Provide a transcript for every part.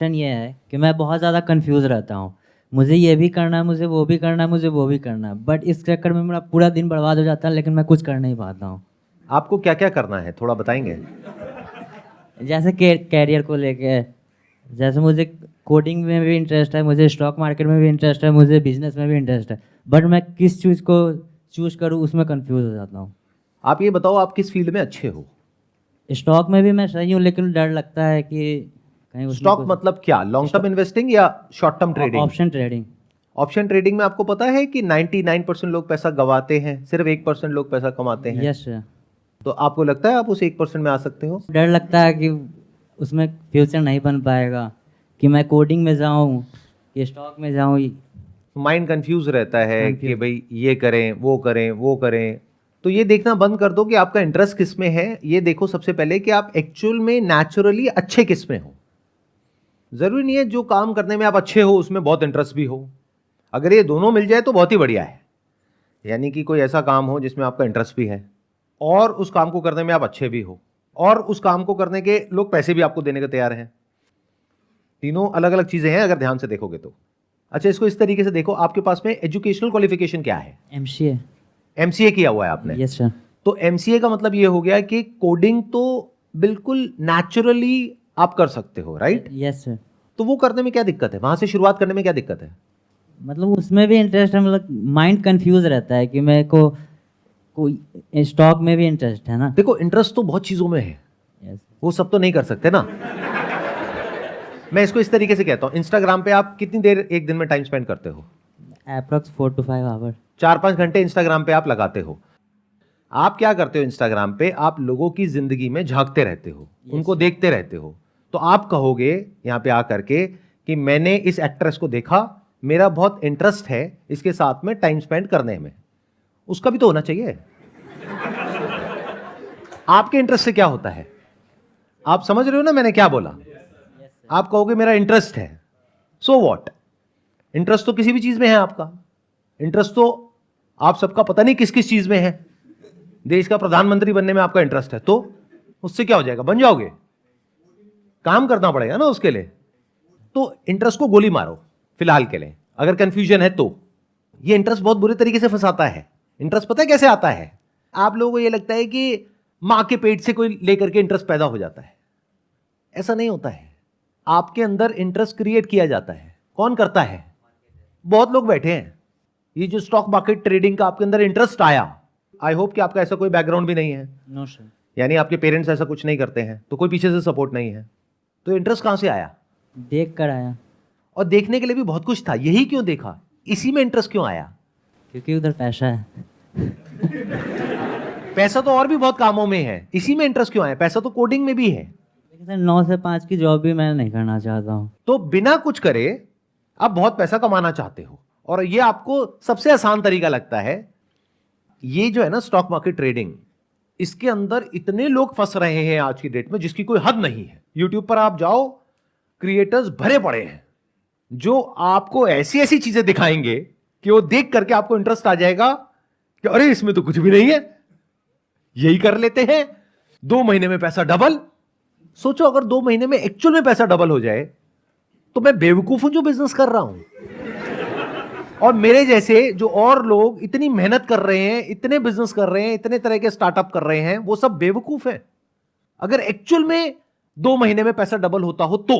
Question ये है कि मैं बहुत ज़्यादा कंफ्यूज रहता हूँ। मुझे ये भी करना है, मुझे वो भी करना है, मुझे वो भी करना है, बट इस चक्कर में मेरा पूरा दिन बर्बाद हो जाता है, लेकिन मैं कुछ कर नहीं पाता हूँ। आपको क्या क्या करना है थोड़ा बताएंगे? जैसे कैरियर को लेके, जैसे मुझे कोडिंग में भी इंटरेस्ट है, मुझे स्टॉक मार्केट में भी इंटरेस्ट है, मुझे बिजनेस में भी इंटरेस्ट है, बट मैं किस चीज़ को चूज करूँ उसमें कंफ्यूज हो जाता हूँ। आप ये बताओ आप किस फील्ड में अच्छे हो? स्टॉक में भी मैं सही हूँ, लेकिन डर लगता है कि कहीं उसमें स्टॉक कुछ। मतलब क्या, लॉन्ग टर्म इन्वेस्टिंग या short term trading? Option trading. Option trading में आपको पता है कि 99% लोग पैसा गवाते हैं, सिर्फ 1% लोग पैसा कमाते हैं। Yes sir. तो आपको लगता है आप उस 1% में आ सकते हो? डर लगता है कि उसमें फ्यूचर नहीं बन पाएगा, कि मैं कोडिंग में जाऊँ कि स्टॉक में जाऊँ। माइंड कंफ्यूज रहता है कि Confused। भाई ये करें वो करें वो करें। तो ये देखना बंद कर दो कि आपका इंटरेस्ट किस में है। ये देखो सबसे पहले कि आप एक्चुअल में नेचुरली अच्छे किस में हो। जरूरी नहीं है जो काम करने में आप अच्छे हो उसमें बहुत इंटरेस्ट भी हो। अगर ये दोनों मिल जाए तो बहुत ही बढ़िया है। यानी कि कोई ऐसा काम हो जिसमें आपका इंटरेस्ट भी है और उस काम को करने में आप अच्छे भी हो और उस काम को करने के लोग पैसे भी आपको देने को तैयार हैं। तीनों अलग अलग चीजें हैं अगर ध्यान से देखोगे तो। अच्छा, इसको इस तरीके से देखो, आपके पास में एजुकेशनल क्वालिफिकेशन क्या है? एमसीए। एमसीए किया हुआ है आपने? Yes sir. तो एमसीए का मतलब ये हो गया कि कोडिंग तो बिल्कुल नेचुरली आप कर सकते हो, राइट? Yes sir. तो वो करने में क्या दिक्कत है? वहां से शुरुआत करने में क्या दिक्कत है? मतलब उसमें भी इंटरेस्ट है, मतलब माइंड कंफ्यूज रहता है कि मेरे को कोई स्टॉक में भी इंटरेस्ट है ना। देखो, इंटरेस्ट तो बहुत चीजों में है, यस। वो सब तो नहीं कर सकते ना। मैं इसको इस तरीके से कहता हूं, इंस्टाग्राम पे आप कितनी देर एक दिन में टाइम स्पेंड करते हो? Approx 4 to 5 our. 4-5 घंटे इंस्टाग्राम पे आप लगाते हो। आप क्या करते हो इंस्टाग्राम पे? आप लोगों की जिंदगी में झांकते रहते हो, उनको देखते रहते हो। तो आप कहोगे यहां पे आकर के कि मैंने इस एक्ट्रेस को देखा, मेरा बहुत इंटरेस्ट है इसके साथ में टाइम स्पेंड करने में। उसका भी तो होना चाहिए। आपके इंटरेस्ट से क्या होता है? आप समझ रहे हो ना मैंने क्या बोला? आप कहोगे मेरा इंटरेस्ट है, सो व्हाट? इंटरेस्ट तो किसी भी चीज में है आपका। इंटरेस्ट तो आप सबका पता नहीं किस किस चीज में है। देश का प्रधानमंत्री बनने में आपका इंटरेस्ट है, तो उससे क्या हो जाएगा? बन जाओगे? काम करना पड़ेगा ना उसके लिए। तो इंटरेस्ट को गोली मारो फिलहाल के लिए, अगर कंफ्यूजन है तो। ये इंटरेस्ट बहुत बुरे तरीके से फंसाता है। इंटरेस्ट पता है कैसे आता है? आप लोगों को ये लगता है कि मां के पेट से कोई लेकर के इंटरेस्ट पैदा हो जाता है। ऐसा नहीं होता है। आपके अंदर इंटरेस्ट क्रिएट किया जाता है। कौन करता है? बहुत लोग बैठे हैं। ये जो स्टॉक मार्केट ट्रेडिंग का आपके अंदर इंटरेस्ट आया, आई होप कि आपका ऐसा कोई बैकग्राउंड भी नहीं है। No sir. यानी आपके पेरेंट्स ऐसा कुछ नहीं करते हैं, तो कोई पीछे से सपोर्ट नहीं है। तो इंटरेस्ट कहां से आया? देख कर आया। और देखने के लिए भी बहुत कुछ था, यही क्यों देखा? इसी में इंटरेस्ट क्यों आया? क्योंकि उधर पैसा है। पैसा तो और भी बहुत कामों में है, इसी में इंटरेस्ट क्यों आया? पैसा तो कोडिंग में भी है। लेकिन सर 9 से 5 की जॉब भी मैं नहीं करना चाहता हूँ। तो बिना कुछ करे आप बहुत पैसा कमाना चाहते हो, और ये आपको सबसे आसान तरीका लगता है। ये जो है ना स्टॉक मार्केट ट्रेडिंग, इसके अंदर इतने लोग फंस रहे हैं आज की डेट में जिसकी कोई हद नहीं है। यूट्यूब पर आप जाओ, क्रिएटर्स भरे पड़े हैं जो आपको ऐसी ऐसी चीजें दिखाएंगे कि वो देख करके आपको इंटरेस्ट आ जाएगा कि अरे इसमें तो कुछ भी नहीं है, यही कर लेते हैं, 2 महीने में पैसा डबल। सोचो अगर 2 महीने में एक्चुअल में पैसा डबल हो जाए तो मैं बेवकूफ हूं जो बिजनेस कर रहा हूं। और मेरे जैसे जो और लोग इतनी मेहनत कर रहे हैं, इतने बिजनेस कर रहे हैं, इतने तरह के स्टार्टअप कर रहे हैं, वो सब बेवकूफ हैं। अगर एक्चुअल में 2 महीने में पैसा डबल होता हो तो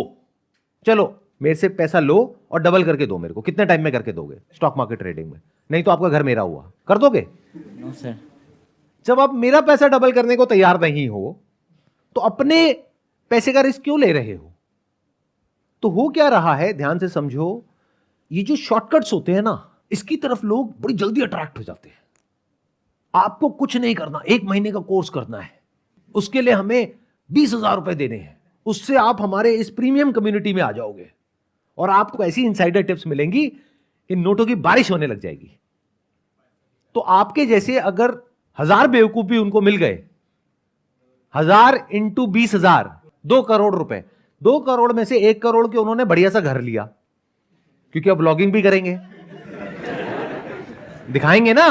चलो मेरे से पैसा लो और डबल करके दो मेरे को। कितने टाइम में करके दोगे स्टॉक मार्केट ट्रेडिंग में? नहीं तो आपका घर मेरा हुआ, कर दोगे? No sir. जब आप मेरा पैसा डबल करने को तैयार नहीं हो तो अपने पैसे का रिस्क क्यों ले रहे हो? तो हो क्या रहा है, ध्यान से समझो। ये जो शॉर्टकट्स होते हैं ना, इसकी तरफ लोग बड़ी जल्दी अट्रैक्ट हो जाते हैं। आपको कुछ नहीं करना, 1 महीने का कोर्स करना है, उसके लिए हमें 20,000 रुपए देने हैं, उससे आप हमारे इस प्रीमियम कम्युनिटी में आ जाओगे और आपको ऐसी इनसाइडर टिप्स मिलेंगी कि नोटों की बारिश होने लग जाएगी। तो आपके जैसे अगर 1000 बेवकूफ भी उनको मिल गए, 1000 इंटू 20,000, 2 करोड़ रुपए। 2 करोड़ में से 1 करोड़ के उन्होंने बढ़िया सा घर लिया, क्योंकि अब ब्लॉगिंग भी करेंगे, दिखाएंगे ना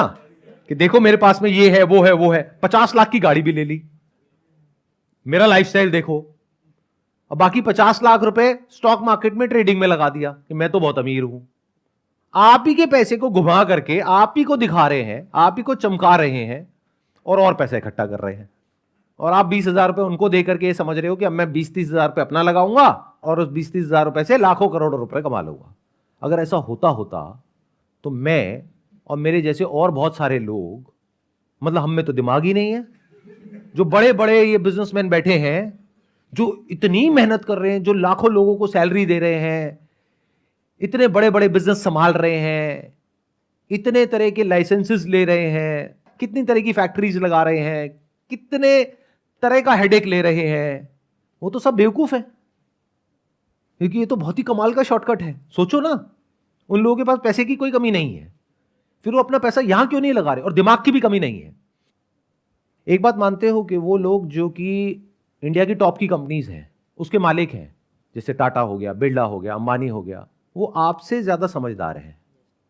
कि देखो मेरे पास में ये है वो है वो है। 50 लाख की गाड़ी भी ले ली, मेरा लाइफस्टाइल देखो। और बाकी 50 लाख रुपए स्टॉक मार्केट में ट्रेडिंग में लगा दिया कि मैं तो बहुत अमीर हूं। आप ही के पैसे को घुमा करके आप ही को दिखा रहे हैं, आप ही को चमका रहे हैं और पैसा इकट्ठा कर रहे हैं। और आप 20,000 रुपए उनको देकर के ये समझ रहे हो कि अब मैं 20-30 हजार रुपए अपना लगाऊंगा और उस 20-30 हजार रुपए से लाखों करोड़ों रुपए कमा लूंगा। अगर ऐसा होता तो मैं और मेरे जैसे और बहुत सारे लोग, मतलब हम में तो दिमाग ही नहीं है। जो बड़े बड़े ये बिजनेसमैन बैठे हैं, जो इतनी मेहनत कर रहे हैं, जो लाखों लोगों को सैलरी दे रहे हैं, इतने बड़े बड़े बिजनेस संभाल रहे हैं, इतने तरह के लाइसेंसेस ले रहे हैं, कितनी तरह की फैक्ट्रीज लगा रहे हैं, कितने तरह का हेडेक ले रहे हैं, वो तो सब बेवकूफ है। क्योंकि ये तो बहुत ही कमाल का शॉर्टकट है। सोचो ना, उन लोगों के पास पैसे की कोई कमी नहीं है, फिर वो अपना पैसा यहां क्यों नहीं लगा रहे? और दिमाग की भी कमी नहीं है। एक बात मानते हो कि वो लोग जो कि इंडिया की टॉप की कंपनीज हैं, उसके मालिक हैं, जैसे टाटा हो गया, बिरला हो गया, अंबानी हो गया, वो आपसे ज्यादा समझदार हैं।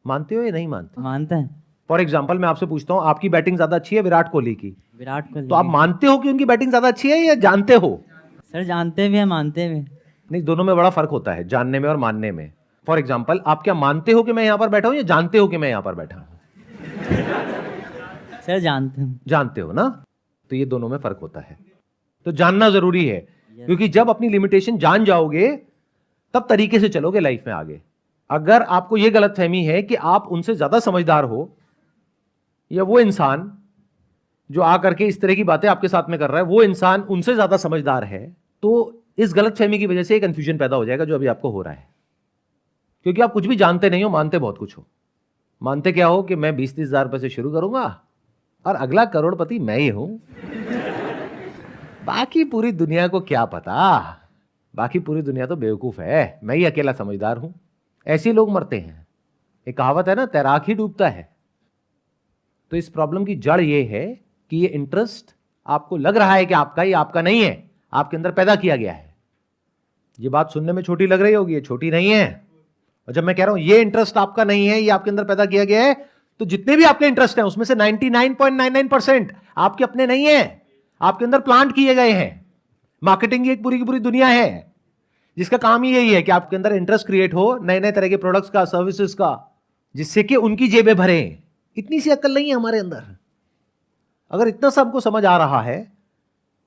मानते हो या नहीं मानते? मानते हैं। फॉर एग्जाम्पल मैं आपसे पूछता हूं, आपकी बैटिंग ज्यादा अच्छी है विराट कोहली की, विराट कोहली तो आप मानते हो कि उनकी बैटिंग ज्यादा अच्छी है या जानते हो? सर जानते भी हैं, मानते भी। नहीं, दोनों में बड़ा फर्क होता है, जानने में और मानने में। फॉर एग्जाम्पल, आप क्या मानते हो कि मैं यहां पर बैठा हूं या जानते हो कि मैं यहां पर बैठा हूं? सर जानते हैं। जानते हो ना? तो ये दोनों में फर्क होता है। तो जानना जरूरी है, क्योंकि जब अपनी लिमिटेशन जान जाओगे तब तरीके से चलोगे लाइफ में आगे। अगर आपको यह गलतफहमी है कि आप उनसे ज्यादा समझदार हो, या वो इंसान जो आकर के इस तरह की बातें आपके साथ में कर रहा है वो इंसान उनसे ज्यादा समझदार है, तो इस गलतफहमी की वजह से एक कंफ्यूजन पैदा हो जाएगा जो अभी आपको हो रहा है। क्योंकि आप कुछ भी जानते नहीं हो, मानते बहुत कुछ हो। मानते क्या हो कि मैं 20-30 हजार रुपए से शुरू करूंगा और अगला करोड़पति मैं ही हूं। बाकी पूरी दुनिया को क्या पता, बाकी पूरी दुनिया तो बेवकूफ है, मैं ही अकेला समझदार हूं। ऐसे लोग मरते हैं। एक कहावत है ना, तैराक ही डूबता है। तो इस प्रॉब्लम की जड़ ये है कि ये इंटरेस्ट आपको लग रहा है कि आपका ही, आपका नहीं है, आपके अंदर पैदा किया गया है। ये बात सुनने में छोटी लग रही होगी, ये छोटी नहीं है। और जब मैं कह रहा हूं ये इंटरेस्ट आपका नहीं है, ये आपके अंदर पैदा किया गया है, तो जितने भी आपके इंटरेस्ट हैं उसमें से 99.99% आपके अपने नहीं है, आपके अंदर प्लांट किए गए हैं। मार्केटिंग की एक पूरी की पूरी दुनिया है जिसका काम ही यही है कि आपके अंदर इंटरेस्ट क्रिएट हो नए नए तरह के प्रोडक्ट्स का, सर्विसेज का, जिससे कि उनकी जेबें भरे। इतनी सी अक्ल नहीं है हमारे अंदर। अगर इतना सा हमको समझ आ रहा है,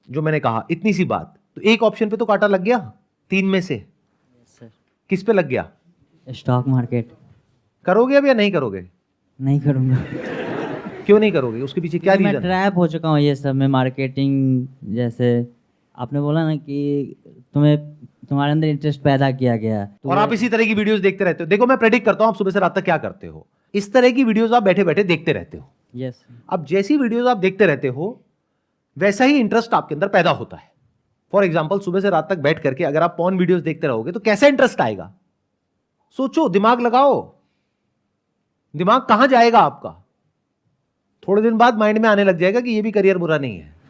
जो मैंने कहा इतनी सी बात, तो एक ऑप्शन पे तो कांटा लग गया 3 में से। सर किस पे लग गया? Stock market. करोगे अब या नहीं करोगे? नहीं करूँगा। क्यों नहीं करोगे? उसके पीछे क्या मैं रीजन? ट्रैप हो चुका हूँ ये सब में। मार्केटिंग, जैसे आपने बोला ना कि तुम्हारे अंदर इंटरेस्ट पैदा किया गया, तो और आप इसी तरह की वीडियोस देखते रहते हो। देखो मैं प्रेडिक्ट करता हूं आप सुबह से रात तक क्या करते हो। इस तरह की वीडियोस आप बैठे बैठे देखते रहते हो। यस। अब जैसी वीडियोस आप देखते रहते हो वैसा ही इंटरेस्ट आपके अंदर पैदा होता है। फॉर एग्जाम्पल, सुबह से रात तक बैठ करके अगर आप पॉर्न वीडियोस देखते रहोगे तो कैसा इंटरेस्ट आएगा? सोचो, दिमाग लगाओ। दिमाग कहां जाएगा आपका? थोड़े दिन बाद माइंड में आने लग जाएगा कि ये भी करियर बुरा नहीं है।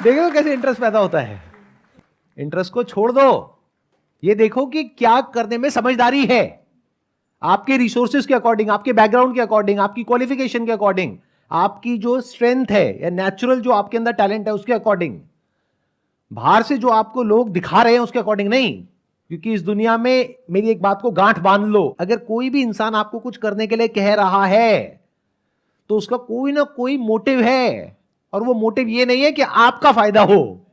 देखो कैसे इंटरेस्ट पैदा होता है। इंटरेस्ट को छोड़ दो, ये देखो कि क्या करने में समझदारी है। आपके रिसोर्सेज के अकॉर्डिंग, आपके बैकग्राउंड के अकॉर्डिंग, आपकी क्वालिफिकेशन के अकॉर्डिंग, आपकी जो स्ट्रेंथ है या नेचुरल जो आपके अंदर टैलेंट है उसके अकॉर्डिंग, बाहर से जो आपको लोग दिखा रहे हैं उसके अकॉर्डिंग नहीं। क्योंकि इस दुनिया में मेरी एक बात को गांठ बांध लो, अगर कोई भी इंसान आपको कुछ करने के लिए कह रहा है तो उसका कोई ना कोई मोटिव है, और वो मोटिव ये नहीं है कि आपका फायदा हो,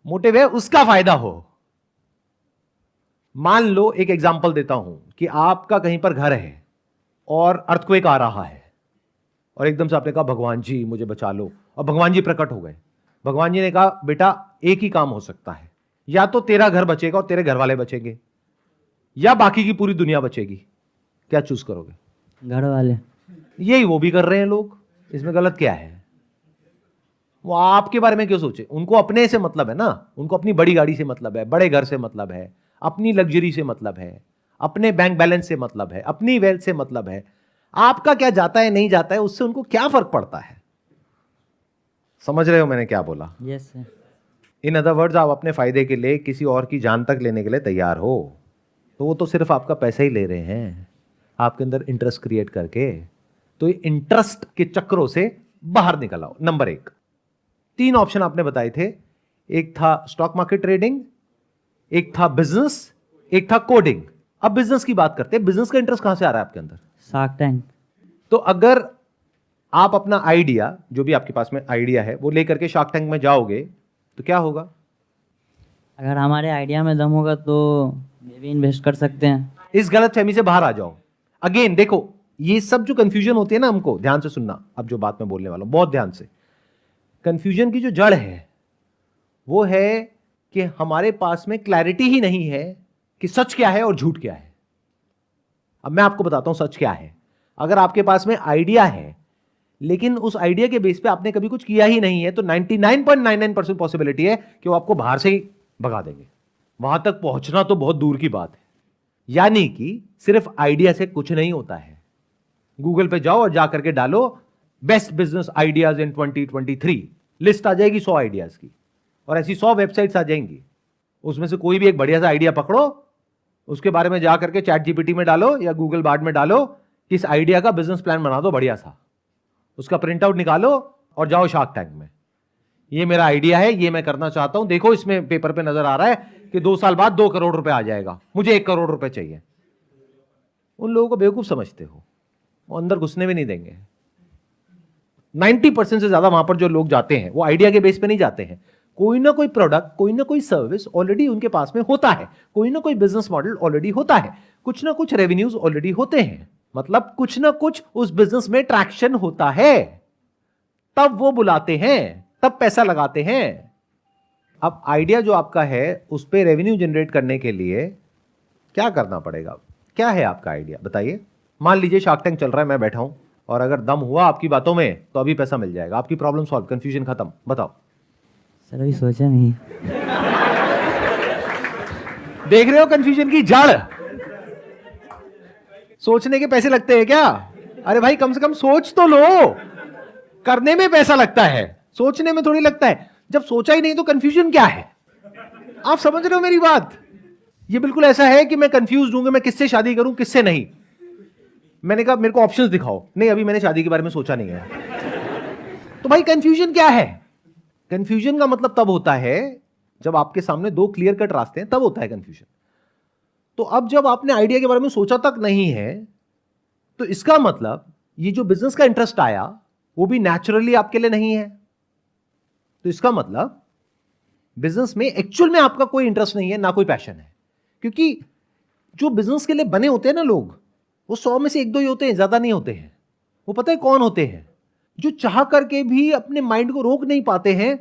मोटिव है उसका फायदा हो। मान लो, एक एग्जांपल देता हूं कि आपका कहीं पर घर है और अर्थक्वेक आ रहा है और एकदम से आपने कहा भगवान जी मुझे बचा लो, और भगवान जी प्रकट हो गए। भगवान जी ने कहा बेटा एक ही काम हो सकता है, या तो तेरा घर बचेगा और तेरे घर वाले बचेंगे, या बाकी की पूरी दुनिया बचेगी। क्या चूज करोगे? घर वाले। यही वो भी कर रहे हैं लोग, इसमें गलत क्या है? वो आपके बारे में क्यों सोचे? उनको अपने से मतलब है ना, उनको अपनी बड़ी गाड़ी से मतलब है, बड़े घर से मतलब है, अपनी लग्जरी से मतलब है, अपने बैंक बैलेंस से मतलब है, अपनी वेल्थ से मतलब है। आपका क्या जाता है नहीं जाता है उससे उनको क्या फर्क पड़ता है? समझ रहे हो मैंने क्या बोला? Yes sir. In other words, आप अपने फायदे के लिए किसी और की जान तक लेने के लिए तैयार हो, तो वो तो सिर्फ आपका पैसा ही ले रहे हैं आपके अंदर इंटरेस्ट क्रिएट करके। तो ये इंटरेस्ट के चक्रों से बाहर निकल आओ। नंबर 1, 3 ऑप्शन आपने बताए थे, एक था स्टॉक मार्केट ट्रेडिंग, एक था बिजनेस, एक था कोडिंग। अब बिजनेस की बात करते हैं। बिजनेस का इंटरेस्ट कहां से आ रहा है आपके अंदर? Shark tank. तो अगर आप अपना आइडिया, जो भी आपके पास में आइडिया है, वो लेकर के शार्क टैंक में जाओगे तो क्या होगा? अगर हमारे आइडिया में दम होगा तो मे भी इन्वेस्ट कर सकते हैं। इस गलत फहमी से बाहर आ जाओ। अगेन देखो, ये सब जो कंफ्यूजन होती है ना, हमको ध्यान से सुनना। अब जो बात मैं बोलने वाला हूं बहुत ध्यान से, कंफ्यूजन की जो जड़ है वो है कि हमारे पास में क्लैरिटी ही नहीं है कि सच क्या है और झूठ क्या है। अब मैं आपको बताता हूं सच क्या है। अगर आपके पास में आइडिया है लेकिन उस आइडिया के बेस पे आपने कभी कुछ किया ही नहीं है, तो 99.99% पॉसिबिलिटी है कि वो आपको बाहर से ही भगा देंगे। वहां तक पहुंचना तो बहुत दूर की बात है। यानी कि सिर्फ आइडिया से कुछ नहीं होता है। गूगल पे जाओ और जाकर के डालो best business ideas in 2023, list आ जाएगी 100 आइडियाज की, और ऐसी 100 वेबसाइट्स आ जाएंगी। उसमें से कोई भी एक बढ़िया सा आइडिया पकड़ो, उसके बारे में जाकर के चैट जीपीटी में डालो या गूगल बार्ड में डालो कि इस आइडिया का बिजनेस प्लान बना दो बढ़िया सा, उसका प्रिंट आउट निकालो और जाओ शार्क टैंक में। ये मेरा आइडिया है, ये मैं करना चाहता हूं, देखो इसमें पेपर पे नजर आ रहा है कि 2 साल बाद 2 करोड़ रुपए आ जाएगा, मुझे 1 करोड़ रुपए चाहिए। उन लोगों को बेवकूफ समझते हो, वो अंदर घुसने भी नहीं देंगे। 90% से ज्यादा वहां पर जो लोग जाते हैं वो आइडिया के बेस पे नहीं जाते हैं। कोई ना कोई प्रोडक्ट, कोई ना कोई सर्विस ऑलरेडी उनके पास में होता है, कोई ना कोई बिजनेस मॉडल ऑलरेडी होता है, कुछ ना कुछ रेवेन्यूज ऑलरेडी होते हैं, मतलब कुछ ना कुछ उस बिजनेस में ट्रैक्शन होता है, तब वो बुलाते हैं, तब पैसा लगाते हैं। अब आइडिया जो आपका है उस पर रेवेन्यू जनरेट करने के लिए क्या करना पड़ेगा? क्या है आपका आइडिया बताइए। मान लीजिए शार्क टैंक चल रहा है, मैं बैठा हूं, और अगर दम हुआ आपकी बातों में तो अभी पैसा मिल जाएगा, आपकी प्रॉब्लम सॉल्व, कंफ्यूजन खत्म। बताओ। सर अभी सोचा नहीं। देख रहे हो कंफ्यूजन की जड़? सोचने के पैसे लगते हैं क्या? अरे भाई कम से कम सोच तो लो। करने में पैसा लगता है, सोचने में थोड़ी लगता है। जब सोचा ही नहीं तो कंफ्यूजन क्या है? आप समझ रहे हो मेरी बात? ये बिल्कुल ऐसा है कि मैं कंफ्यूज हूं कि मैं किससे शादी करूं किससे नहीं। मैंने कहा मेरे को ऑप्शंस दिखाओ, नहीं अभी मैंने शादी के बारे में सोचा नहीं है। तो भाई कंफ्यूजन क्या है? कंफ्यूजन का मतलब तब होता है जब आपके सामने 2 क्लियर कट रास्ते हैं, तब होता है कंफ्यूजन। तो अब जब आपने आइडिया के बारे में सोचा तक नहीं है, तो इसका मतलब ये जो बिजनेस का इंटरेस्ट आया वो भी नेचुरली आपके लिए नहीं है। तो इसका मतलब बिजनेस में एक्चुअल में आपका कोई इंटरेस्ट नहीं है, ना कोई पैशन है। क्योंकि जो बिजनेस के लिए बने होते हैं ना लोग, वो 100 में से 1-2 ही होते हैं, ज्यादा नहीं होते हैं। वो पता है कौन होते हैं? जो चाह करके भी अपने माइंड को रोक नहीं पाते हैं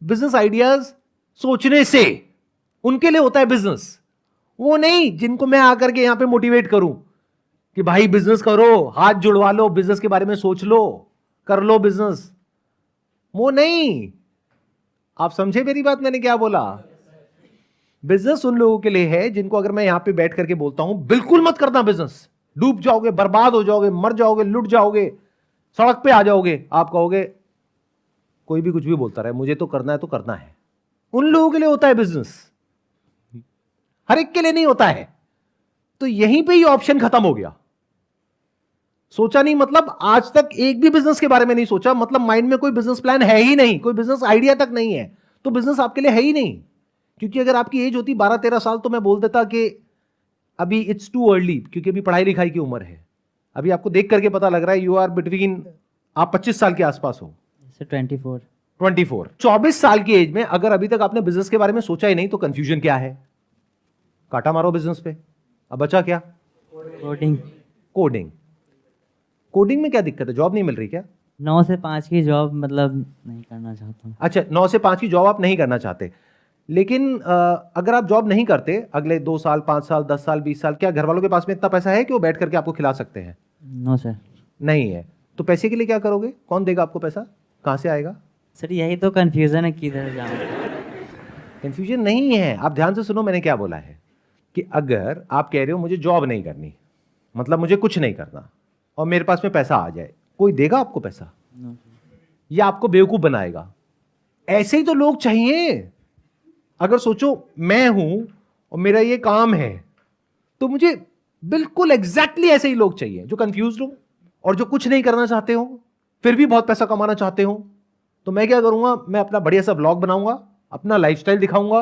बिजनेस आइडियाज सोचने से। उनके लिए होता है बिजनेस। वो नहीं जिनको मैं आकर के यहां पे मोटिवेट करूं कि भाई बिजनेस करो, हाथ जुड़वा लो, बिजनेस के बारे में सोच लो, कर लो बिजनेस। वो नहीं। आप समझे मेरी बात? मैंने क्या बोला? बिजनेस उन लोगों के लिए है जिनको अगर मैं यहां पे बैठ करके बोलता हूं बिल्कुल मत करना बिजनेस, डूब जाओगे, बर्बाद हो जाओगे, मर जाओगे, लुट जाओगे, सड़क पे आ जाओगे, आप कहोगे कोई भी कुछ भी बोलता रहे, मुझे तो करना है तो करना है। उन लोगों के लिए होता है बिजनेस, हर एक के लिए नहीं होता है। तो यहीं पे ये ऑप्शन खत्म हो गया। सोचा नहीं मतलब आज तक एक भी बिजनेस के बारे में नहीं सोचा, मतलब माइंड में कोई बिजनेस प्लान है ही नहीं, कोई बिजनेस आइडिया तक नहीं है, तो बिजनेस आपके लिए है ही नहीं। क्योंकि अगर आपकी एज होती 12-13 साल तो मैं बोल देता कि अभी इट्स टू अर्ली, क्योंकि अभी पढ़ाई लिखाई की उम्र है। अभी आपको देख करके पता लग रहा है यू आर बिटवीन, आप 25 साल के आसपास हो। 24। 24 साल की एज में अगर अभी तक आपने बिजनेस के बारे में सोचा ही नहीं, तो कंफ्यूजन क्या है? काटा मारो बिजनेस पे। अब बचा क्या? कोडिंग। कोडिंग। कोडिंग में क्या दिक्कत है? जॉब नहीं मिल रही क्या? 9 से 5 की जॉब मतलब नहीं करना चाहता हूँ। अच्छा, 9 से 5 की जॉब आप नहीं करना चाहते, लेकिन अगर आप जॉब नहीं करते अगले 2 साल, 5 साल, 10 साल, 20 साल, क्या घर वालों के पास में इतना पैसा है कि वो बैठ करके आपको खिला सकते हैं? No sir. नहीं है। तो पैसे के लिए क्या करोगे? कौन देगा आपको पैसा? कहां से आएगा? सर यही तो कंफ्यूजन है, किधर जाऊँ। कंफ्यूजन नहीं है, आप ध्यान से सुनो मैंने क्या बोला है कि अगर आप कह रहे हो मुझे जॉब नहीं करनी, मतलब मुझे कुछ नहीं करना, और मेरे पास में पैसा आ जाए, कोई देगा आपको पैसा? नो। या आपको बेवकूफ बनाएगा? ऐसे ही तो लोग चाहिए। अगर सोचो मैं हूं और मेरा ये काम है, तो मुझे बिल्कुल एग्जैक्टली ऐसे ही लोग चाहिए जो कंफ्यूज हो और जो कुछ नहीं करना चाहते हो। फिर भी बहुत पैसा कमाना चाहते हो, तो मैं क्या करूंगा, मैं अपना बढ़िया सा ब्लॉग बनाऊंगा, अपना लाइफस्टाइल दिखाऊंगा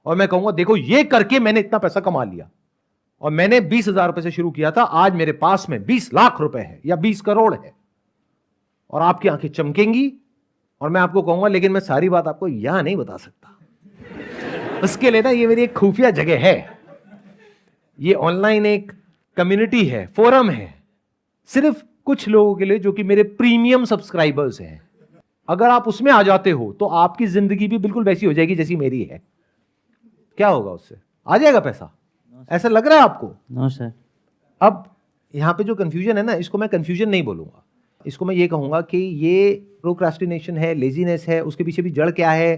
और मैं कहूंगा देखो ये करके मैंने इतना पैसा कमा लिया और मैंने 20,000 रुपए से शुरू किया था, आज मेरे पास में 20 लाख रुपए है या 20 करोड़ है। और आपकी आंखें चमकेंगी और मैं आपको कहूंगा लेकिन मैं सारी बात आपको यहां नहीं बता सकता, उसके लिए ना ये मेरी एक खुफिया जगह है, ये ऑनलाइन एक कम्युनिटी है, फोरम है, सिर्फ कुछ लोगों के लिए जो कि मेरे प्रीमियम सब्सक्राइबर्स हैं। अगर आप उसमें आ जाते हो तो आपकी जिंदगी भी बिल्कुल वैसी हो जाएगी जैसी मेरी है। क्या होगा उससे, आ जाएगा पैसा, ऐसा लग रहा है आपको? No sir. अब यहां पे जो कंफ्यूजन है ना, इसको मैं कंफ्यूजन नहीं बोलूंगा, इसको मैं ये कहूंगा कि ये प्रोक्रास्टिनेशन है, लेजीनेस है। उसके पीछे भी जड़ क्या है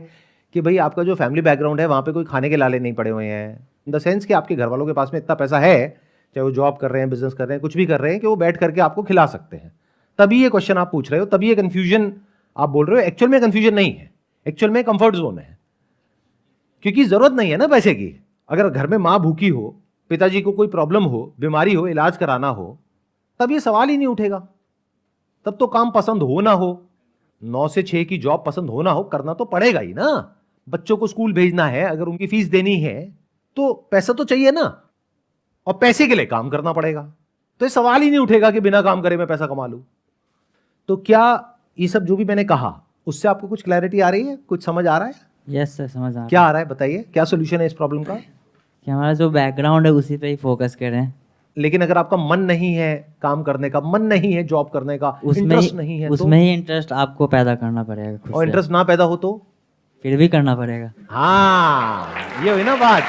कि भाई आपका जो फैमिली बैकग्राउंड है वहां पे कोई खाने के लाले नहीं पड़े हुए हैं, इन द सेंस कि आपके घर वालों के पास में इतना पैसा है, चाहे वो जॉब कर रहे हैं, बिजनेस कर रहे हैं, कुछ भी कर रहे हैं, कि वो बैठ करके आपको खिला सकते हैं। तभी ये क्वेश्चन आप पूछ रहे हो, तभी ये कंफ्यूजन आप बोल रहे हो। एक्चुअल में कंफ्यूजन नहीं है, एक्चुअल में कंफर्ट जोन है, क्योंकि जरूरत नहीं है ना पैसे की। अगर घर में मां भूखी हो, पिताजी को कोई प्रॉब्लम हो, बीमारी हो, इलाज कराना हो, तब ये सवाल ही नहीं उठेगा। तब तो काम पसंद हो ना हो, 9 से 6 की जॉब पसंद हो ना हो, करना तो पड़ेगा ही ना। बच्चों को स्कूल भेजना है, अगर उनकी फीस देनी है तो पैसा तो चाहिए ना, और पैसे के लिए काम करना पड़ेगा। तो ये सवाल ही नहीं उठेगा कि बिना काम करे मैं पैसा कमा लूं। तो क्या ये सब जो भी मैंने कहा उससे आपको कुछ क्लैरिटी आ रही है, कुछ समझ आ रहा है? यस सर, समझ आ रहा है। क्या आ रहा है बताइए, क्या सोल्यूशन है इस प्रॉब्लम का? कि हमारा जो बैकग्राउंड है उसी पे ही फोकस करें। लेकिन अगर आपका मन नहीं है काम करने का, मन नहीं है जॉब करने का, इंटरेस्ट नहीं है, उसमें ही इंटरेस्ट आपको पैदा करना पड़ेगा खुद और से। इंटरेस्ट ना पैदा हो तो फिर भी करना पड़ेगा। हाँ, ये हुई ना बात।